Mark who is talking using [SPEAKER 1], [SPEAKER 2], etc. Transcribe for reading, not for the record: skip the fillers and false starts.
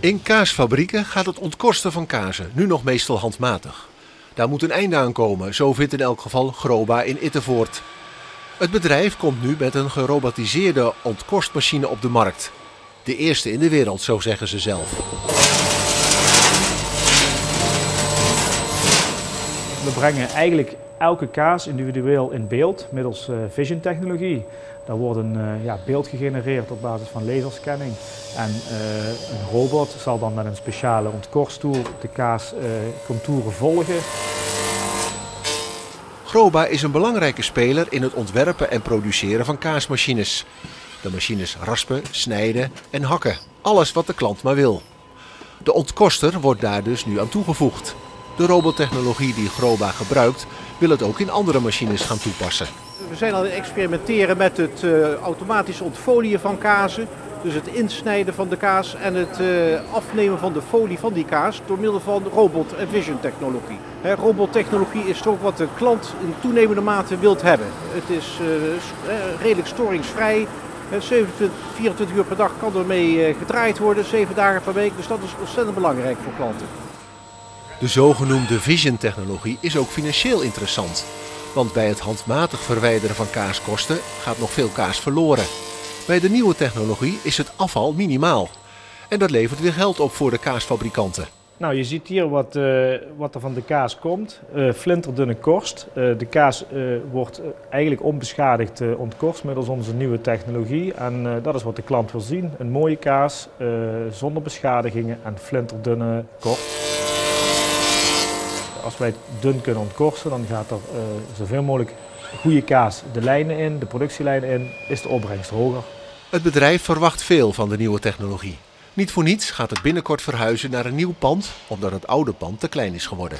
[SPEAKER 1] In kaasfabrieken gaat het ontkorsten van kazen nu nog meestal handmatig. Daar moet een einde aan komen, zo vindt in elk geval Groba in Ittevoort. Het bedrijf komt nu met een gerobotiseerde ontkorstmachine op de markt. De eerste in de wereld, zo zeggen ze zelf.
[SPEAKER 2] We brengen eigenlijk elke kaas individueel in beeld middels vision technologie. Daar wordt een beeld gegenereerd op basis van laserscanning. En een robot zal dan met een speciale ontkorsttool de kaascontouren volgen.
[SPEAKER 1] Groba is een belangrijke speler in het ontwerpen en produceren van kaasmachines. De machines raspen, snijden en hakken. Alles wat de klant maar wil. De ontkorster wordt daar dus nu aan toegevoegd. De robottechnologie die Groba gebruikt wil het ook in andere machines gaan toepassen.
[SPEAKER 3] We zijn aan het experimenteren met het automatisch ontfoliën van kazen. Dus het insnijden van de kaas en het afnemen van de folie van die kaas door middel van robot- en vision technologie. Robottechnologie is toch wat de klant in toenemende mate wilt hebben. Het is redelijk storingsvrij. 24 uur per dag kan ermee gedraaid worden, 7 dagen per week. Dus dat is ontzettend belangrijk voor klanten.
[SPEAKER 1] De zogenoemde vision-technologie is ook financieel interessant. Want bij het handmatig verwijderen van kaaskosten gaat nog veel kaas verloren. Bij de nieuwe technologie is het afval minimaal. En dat levert weer geld op voor de kaasfabrikanten.
[SPEAKER 2] Nou, je ziet hier wat er van de kaas komt. Flinterdunne korst. De kaas wordt eigenlijk onbeschadigd ontkorst middels onze nieuwe technologie. En dat is wat de klant wil zien. Een mooie kaas zonder beschadigingen en flinterdunne korst. Als wij het dun kunnen ontkorsten, dan gaat er zoveel mogelijk goede kaas de lijnen in, de productielijnen in, is de opbrengst hoger.
[SPEAKER 1] Het bedrijf verwacht veel van de nieuwe technologie. Niet voor niets gaat het binnenkort verhuizen naar een nieuw pand, omdat het oude pand te klein is geworden.